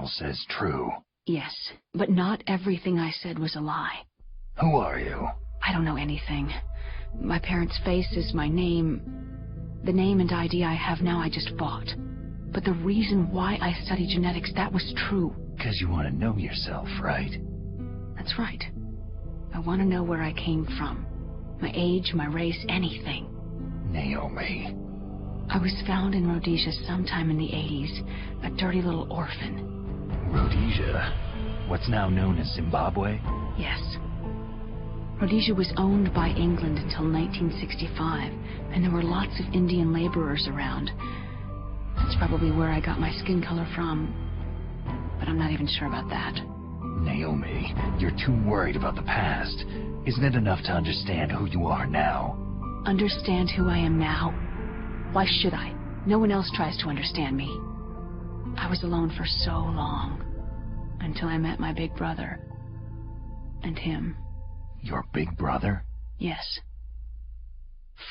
Colonel says true. Yes, but not everything I said was a lie. Who are you? I don't know anything. My parents' faces, my name... The name and ID I have now I just bought. But the reason why I study genetics, that was true. 'Cause you want to know yourself, right? That's right. I want to know where I came from. My age, my race, anything. Naomi. I was found in Rhodesia sometime in the 80s, a dirty little orphan. Rhodesia? What's now known as Zimbabwe? Yes. Rhodesia was owned by England until 1965, and there were lots of Indian laborers around. That's probably where I got my skin color from, but I'm not even sure about that. Naomi, you're too worried about the past. Isn't it enough to understand who you are now? Understand who I am now? Why should I? No one else tries to understand me. I was alone for so long, until I met my big brother. And him. Your big brother? Yes.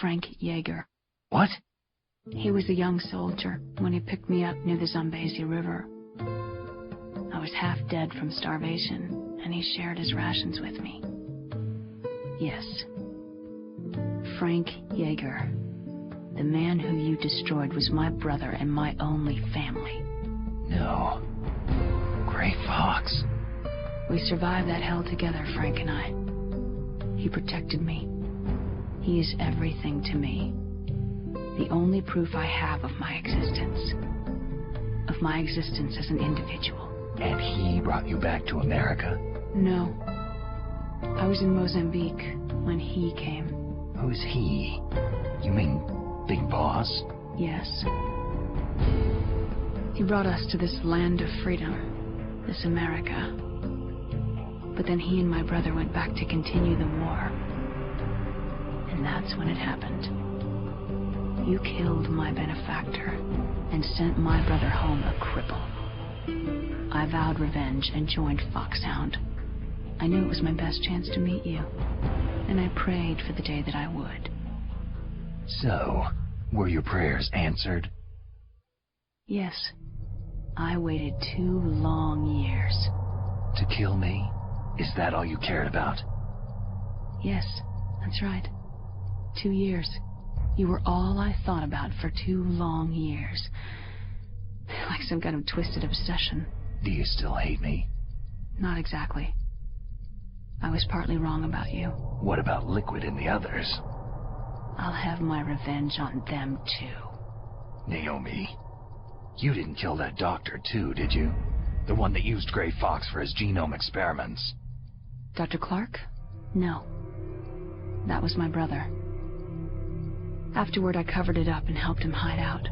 Frank Yeager. What? He was a young soldier when he picked me up near the Zambezi River. I was half dead from starvation, and he shared his rations with me. Yes. Frank Yeager. The man who you destroyed was my brother and my only family. No. Gray Fox. We survived that hell together, Frank and I. He protected me. He is everything to me. The only proof I have of my existence. Of my existence as an individual. And he brought you back to America? No. I was in Mozambique when he came. Who's he? You mean Big Boss? Yes. He brought us to this land of freedom, this America. But then he and my brother went back to continue the war. And that's when it happened. You killed my benefactor and sent my brother home a cripple. I vowed revenge and joined Foxhound. I knew it was my best chance to meet you, and I prayed for the day that I would. So, were your prayers answered? Yes. I waited 2 long years. To kill me? Is that all you cared about? Yes, that's right. 2 years. You were all I thought about for 2 long years. Like some kind of twisted obsession. Do you still hate me? Not exactly. I was partly wrong about you. What about Liquid and the others? I'll have my revenge on them, too. Naomi, you didn't kill that doctor, too, did you? The one that used Gray Fox for his genome experiments. Dr. Clark? No. That was my brother. Afterward, I covered it up and helped him hide out.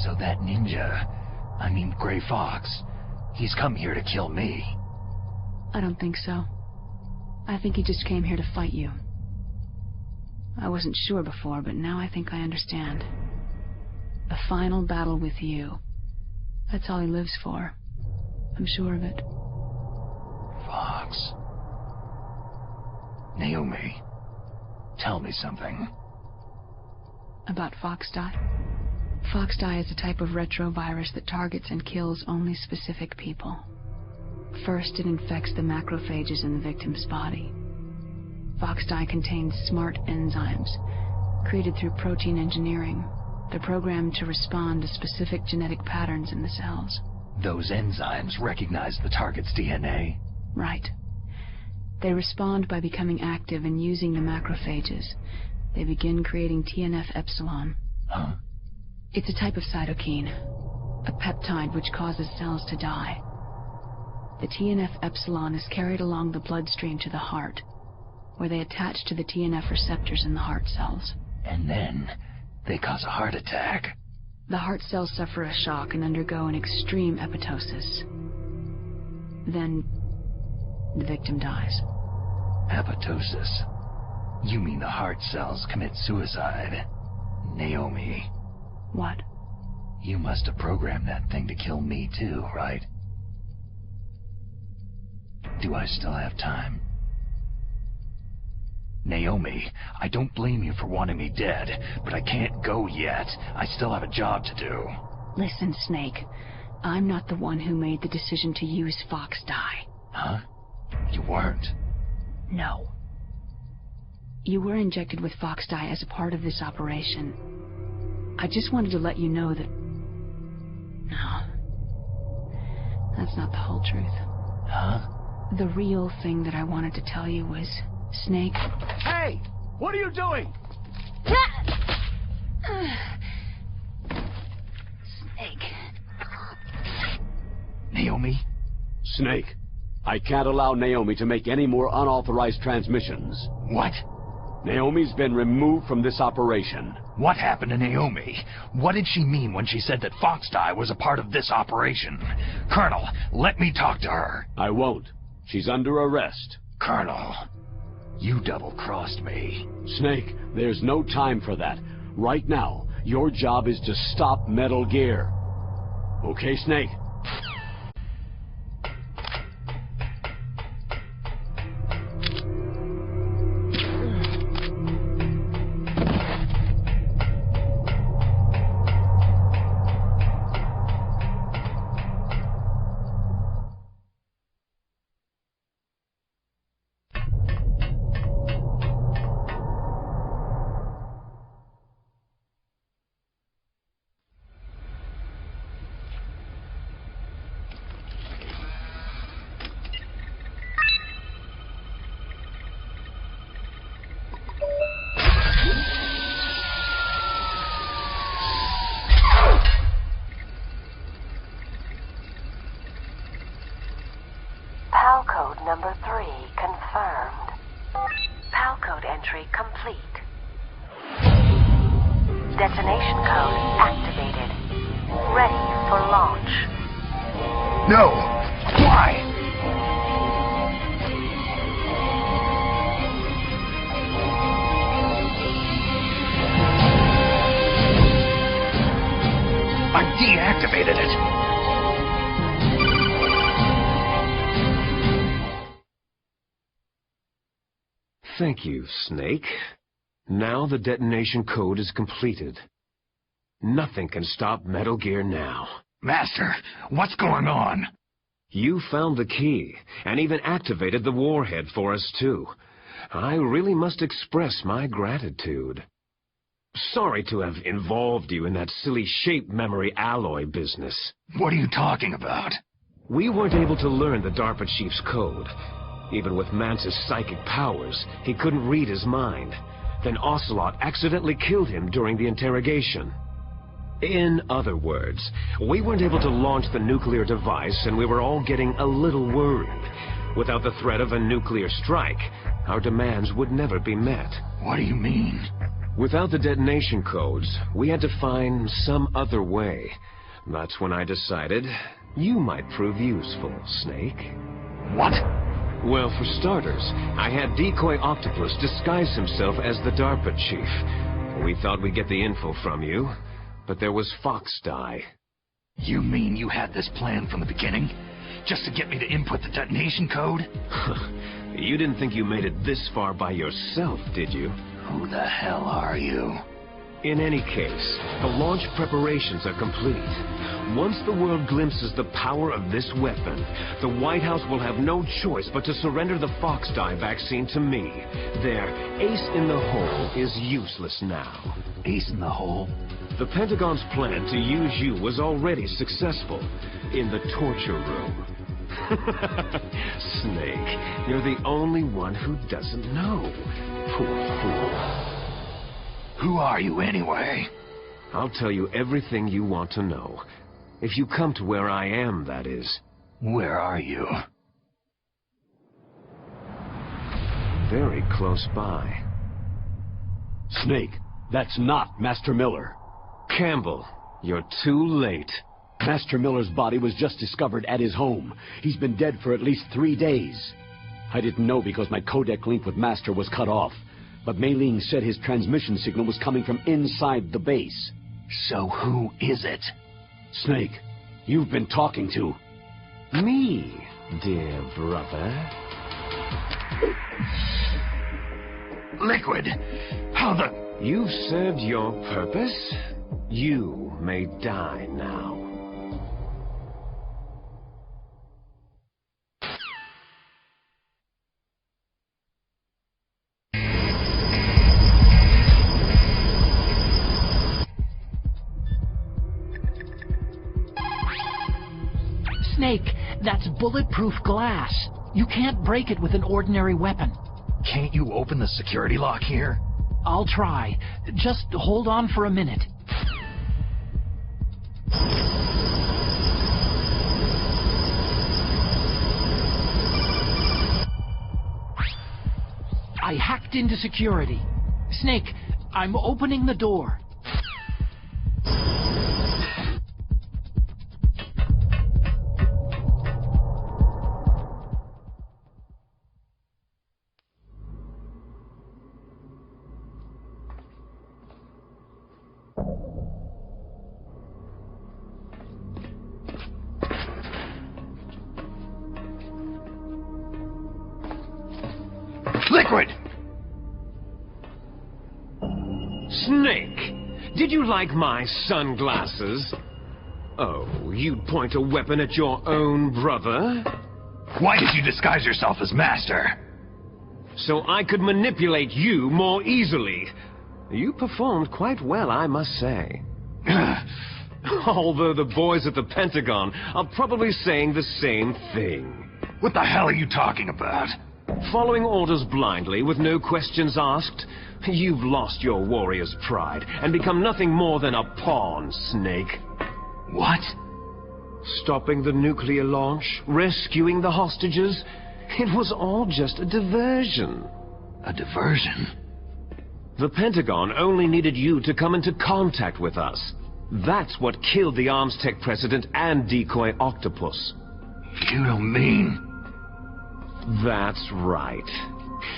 So that ninja, I mean Gray Fox, he's come here to kill me. I don't think so. I think he just came here to fight you. I wasn't sure before, but now I think I understand. A final battle with you. That's all he lives for. I'm sure of it. Fox. Naomi, tell me something. About Foxdie? Foxdie is a type of retrovirus that targets and kills only specific people. First, it infects the macrophages in the victim's body. Foxdie contains smart enzymes, created through protein engineering. They're programmed to respond to specific genetic patterns in the cells. Those enzymes recognize the target's DNA? Right. They respond by becoming active and using the macrophages. They begin creating TNF-epsilon. Huh? It's a type of cytokine, a peptide which causes cells to die. The TNF-epsilon is carried along the bloodstream to the heart, where they attach to the TNF receptors in the heart cells. And then they cause a heart attack. The heart cells suffer a shock and undergo an extreme apoptosis. Then the victim dies. Apoptosis? You mean the heart cells commit suicide? Naomi. What? You must have programmed that thing to kill me too, right? Do I still have time? Naomi, I don't blame you for wanting me dead, but I can't go yet. I still have a job to do. Listen, Snake. I'm not the one who made the decision to use Fox dye. Huh? You weren't. No. You were injected with Fox dye as a part of this operation. I just wanted to let you know that... No. That's not the whole truth. Huh? The real thing that I wanted to tell you was... Snake... Hey! What are you doing? Snake... Naomi? Snake, I can't allow Naomi to make any more unauthorized transmissions. What? Naomi's been removed from this operation. What happened to Naomi? What did she mean when she said that Fox dye was a part of this operation? Colonel, let me talk to her. I won't. She's under arrest. Colonel, you double-crossed me. Snake, there's no time for that. Right now, your job is to stop Metal Gear. Okay, Snake? PAL code number 3 confirmed. PAL code entry complete. Detonation code activated. Ready for launch. No! Why? I deactivated it. Thank you, Snake. Now the detonation code is completed. Nothing can stop Metal Gear now. Master, what's going on? You found the key, and even activated the warhead for us, too. I really must express my gratitude. Sorry to have involved you in that silly shape memory alloy business. What are you talking about? We weren't able to learn the DARPA chief's code. Even with Mance's psychic powers, he couldn't read his mind. Then Ocelot accidentally killed him during the interrogation. In other words, we weren't able to launch the nuclear device, and we were all getting a little worried. Without the threat of a nuclear strike, our demands would never be met. What do you mean? Without the detonation codes, we had to find some other way. That's when I decided you might prove useful, Snake. What? Well, for starters, I had Decoy Octopus disguise himself as the DARPA chief. We thought we'd get the info from you, but there was Fox dye. You mean you had this plan from the beginning? Just to get me to input the detonation code? You didn't think you made it this far by yourself, did you? Who the hell are you? In any case, the launch preparations are complete. Once the world glimpses the power of this weapon, the White House will have no choice but to surrender the Fox dye vaccine to me. Their ace in the hole is useless now. Ace in the hole? The Pentagon's plan to use you was already successful in the torture room. Snake, you're the only one who doesn't know. Poor fool. Who are you anyway? I'll tell you everything you want to know. If you come to where I am, that is. Where are you? Very close by. Snake, that's not Master Miller. Campbell, you're too late. Master Miller's body was just discovered at his home. He's been dead for at least 3 days. I didn't know because my codec link with Master was cut off. But Mei Ling said his transmission signal was coming from inside the base. So who is it? Snake, you've been talking to... Me, dear brother. Liquid! How the... You've served your purpose. You may die now. Snake, that's bulletproof glass. You can't break it with an ordinary weapon. Can't you open the security lock here? I'll try. Just hold on for a minute. I hacked into security. Snake, I'm opening the door. Liquid! Snake, did you like my sunglasses? Oh, you'd point a weapon at your own brother? Why did you disguise yourself as Master? So I could manipulate you more easily. You performed quite well, I must say. Although the boys at the Pentagon are probably saying the same thing. What the hell are you talking about? Following orders blindly with no questions asked? You've lost your warrior's pride and become nothing more than a pawn, Snake. What? Stopping the nuclear launch, rescuing the hostages, it was all just a diversion. A diversion? The Pentagon only needed you to come into contact with us. That's what killed the Arms Tech president and decoy octopus. You don't mean... That's right.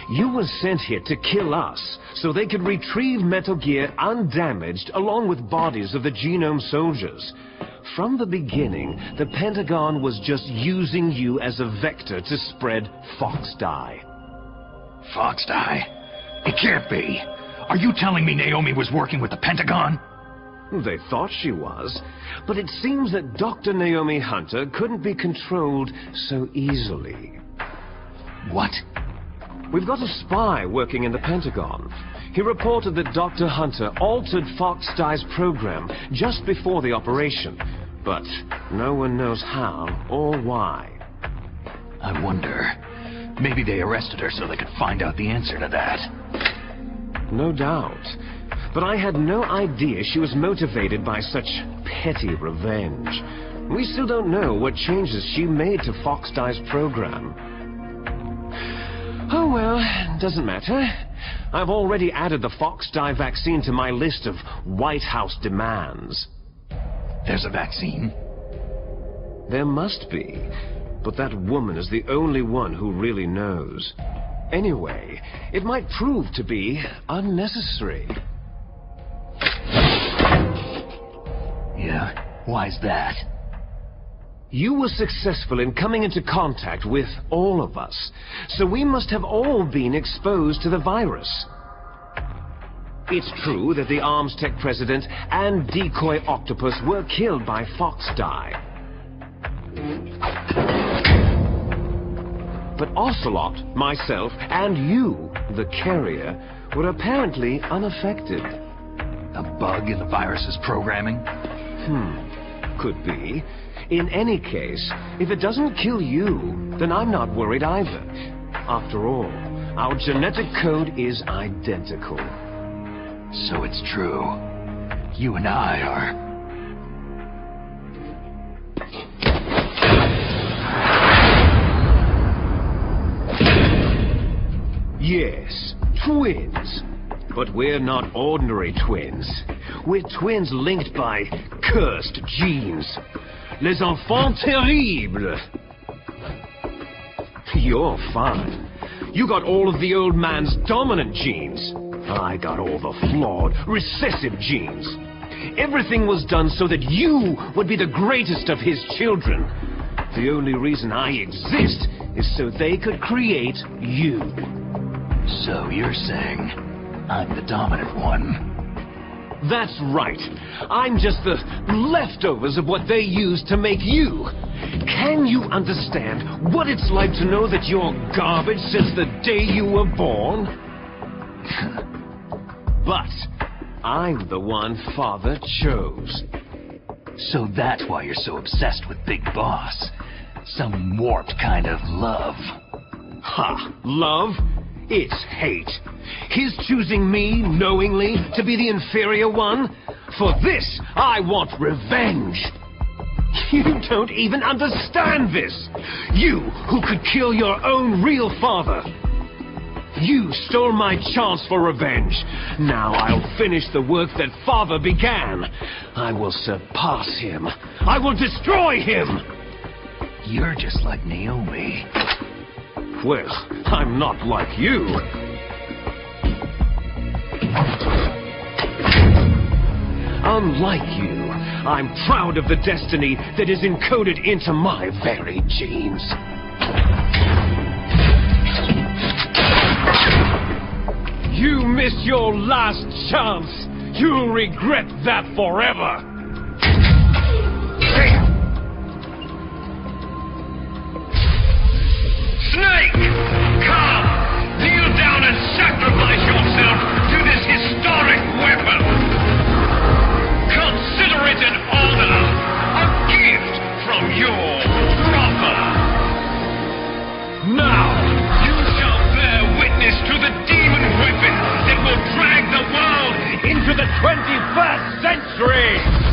You were sent here to kill us, so they could retrieve Metal Gear undamaged along with bodies of the Genome soldiers. From the beginning, the Pentagon was just using you as a vector to spread Fox Dye. Fox Dye? It can't be. Are you telling me Naomi was working with the Pentagon? They thought she was, but it seems that Dr. Naomi Hunter couldn't be controlled so easily. What? We've got a spy working in the Pentagon. He reported that Dr. Hunter altered Fox Dye's program just before the operation, but no one knows how or why. I wonder. Maybe they arrested her so they could find out the answer to that. No doubt. But I had no idea she was motivated by such petty revenge. We still don't know what changes she made to Fox Dye's program. Oh well, doesn't matter. I've already added the Fox Dye vaccine to my list of White House demands. There's a vaccine? There must be, but that woman is the only one who really knows. Anyway, it might prove to be unnecessary. Yeah, why's that? You were successful in coming into contact with all of us, so we must have all been exposed to the virus. It's true that the Arms Tech president and decoy octopus were killed by Fox Dye. But Ocelot, myself, and you, the carrier, were apparently unaffected. A bug in the virus's programming? Could be. In any case, if it doesn't kill you, then I'm not worried either. After all, our genetic code is identical. So it's true. You and I are... Yes, twins. But we're not ordinary twins. We're twins linked by cursed genes. Les enfants terribles. You're fine. You got all of the old man's dominant genes. I got all the flawed, recessive genes. Everything was done so that you would be the greatest of his children. The only reason I exist is so they could create you. So you're saying I'm the dominant one? That's right. I'm just the leftovers of what they used to make you. Can you understand what it's like to know that you're garbage since the day you were born? But I'm the one Father chose. So that's why you're so obsessed with Big Boss. some warped kind of love. Ha! Love? It's hate. His choosing me, knowingly, to be the inferior one? For this, I want revenge. You don't even understand this. You, who could kill your own real father. You stole my chance for revenge. Now I'll finish the work that father began. I will surpass him. I will destroy him. You're just like Naomi. Well, I'm not like you. Unlike you, I'm proud of the destiny that is encoded into my very genes. You missed your last chance. You'll regret that forever. Snake! Come! Kneel down and sacrifice yourself to this historic weapon! Consider it an honor, a gift from your brother! Now, you shall bear witness to the demon weapon that will drag the world into the 21st century!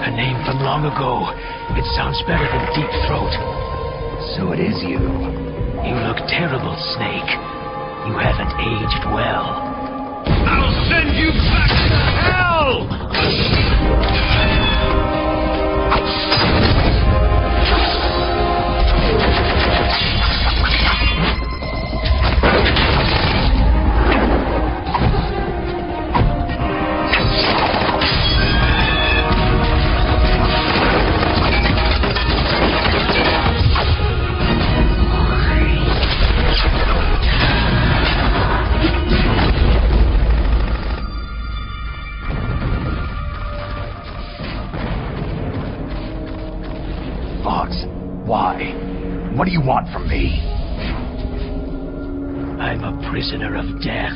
A name from long ago. It sounds better than Deep Throat. So it is you. You look terrible, Snake. You haven't aged well. I'll send you back to hell! Why? What do you want from me? I'm a prisoner of death.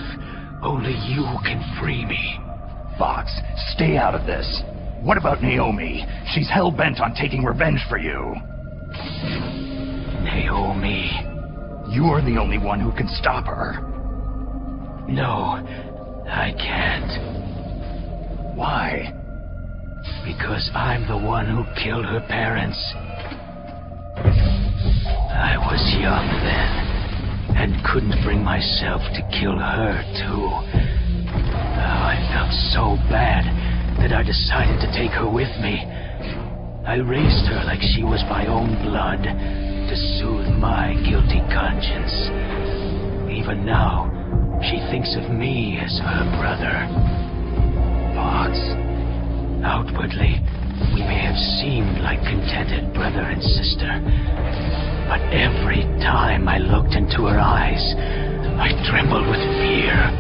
Only you can free me. Fox, stay out of this. What about Naomi? She's hell-bent on taking revenge for you. Naomi? You're the only one who can stop her. No, I can't. Why? Because I'm the one who killed her parents. I was young then, and couldn't bring myself to kill her, too. I felt so bad that I decided to take her with me. I raised her like she was my own blood, to soothe my guilty conscience. Even now, she thinks of me as her brother. Fox. Outwardly, we may have seemed like contented brother and sister, but every time I looked into her eyes, I trembled with fear.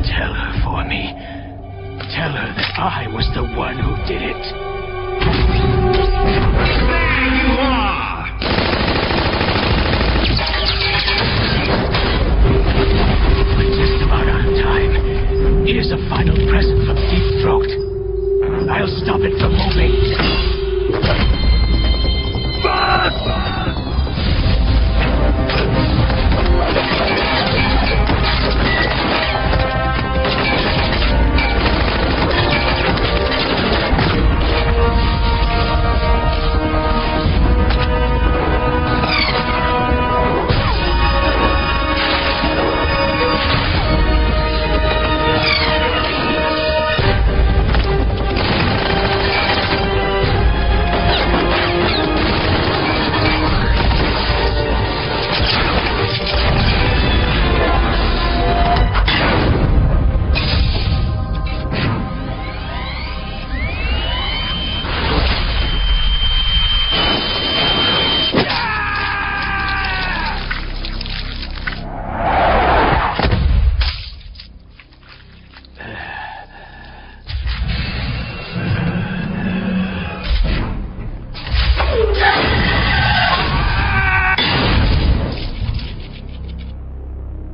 Tell her for me. Tell her that I was the one who did it. There you are! We're just about out of time. Here's a final present from Deep Throat. I'll stop it from moving.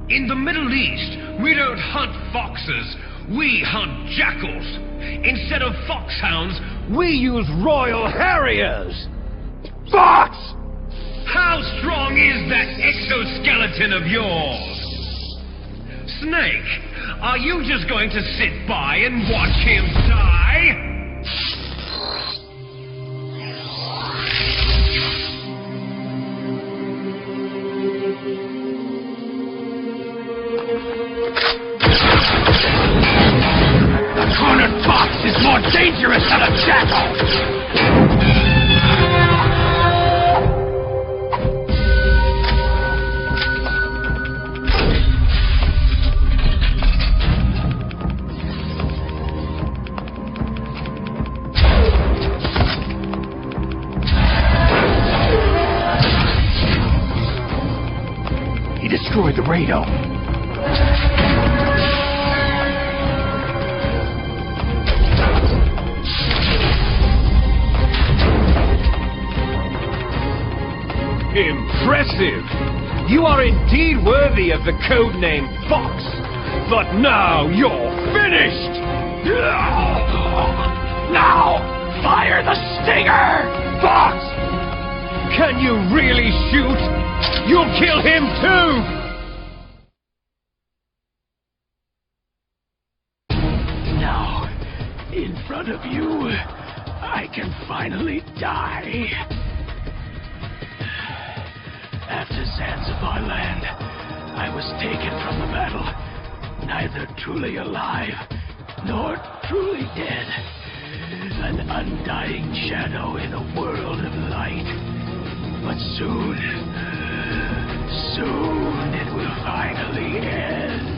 In the Middle East, we don't hunt foxes, we hunt jackals. Instead of foxhounds, we use Royal Harriers. Fox! How strong is that exoskeleton of yours? Snake, are you just going to sit by and watch him die? A cornered fox is more dangerous than a jackal! He destroyed the radome. Impressive! You are indeed worthy of the codename Fox. But now you're finished! Now, fire the stinger! Fox! Can you really shoot? You'll kill him too! In front of you, I can finally die. After Zanzibar land, I was taken from the battle, neither truly alive nor truly dead. An undying shadow in a world of light. But soon it will finally end.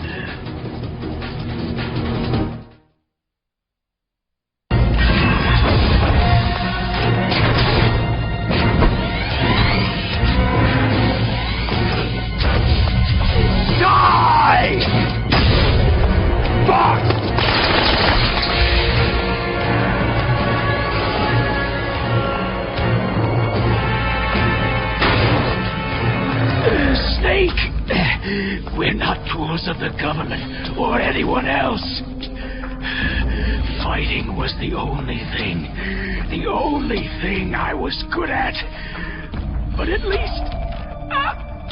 We're not tools of the government or anyone else. Fighting was the only thing I was good at. But at least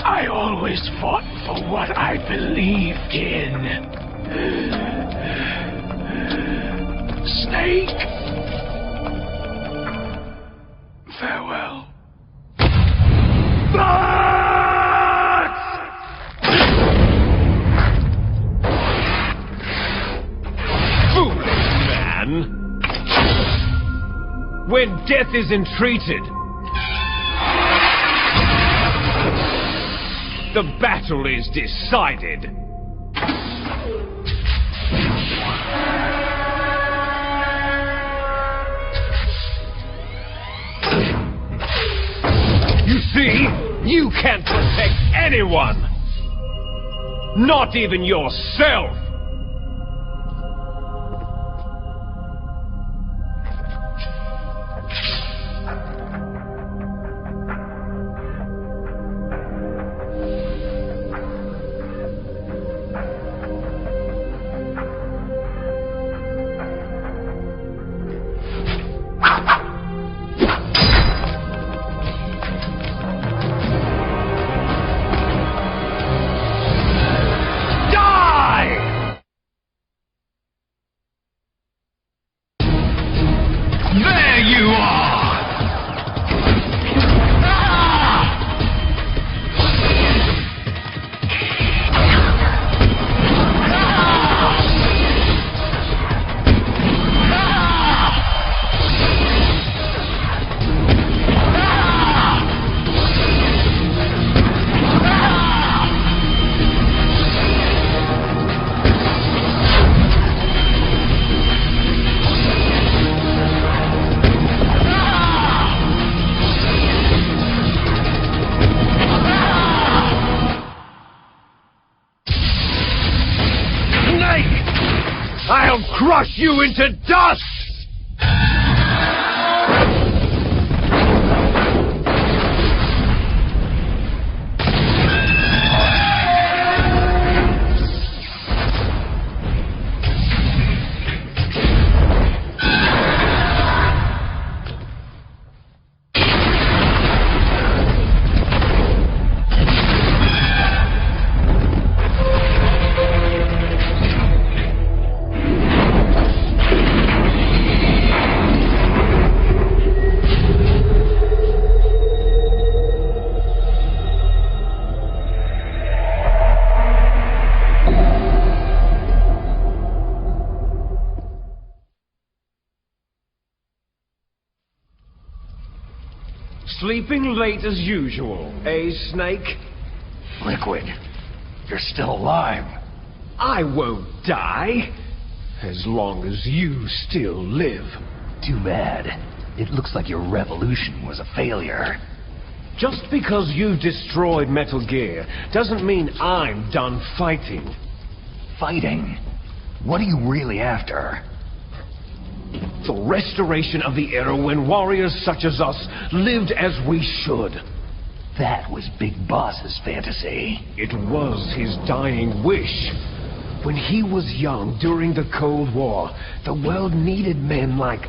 I always fought for what I believed in. Snake, farewell. When death is entreated, the battle is decided. You see, you can't protect anyone. Not even yourself. I'll crush you into dust! Sleeping late as usual, eh, Snake? Liquid, you're still alive. I won't die, as long as you still live. Too bad. It looks like your revolution was a failure. Just because you destroyed Metal Gear doesn't mean I'm done fighting. Fighting? What are you really after? The restoration of the era when warriors such as us lived as we should. That was Big Boss's fantasy. It was his dying wish. When he was young during the Cold War, the world needed men like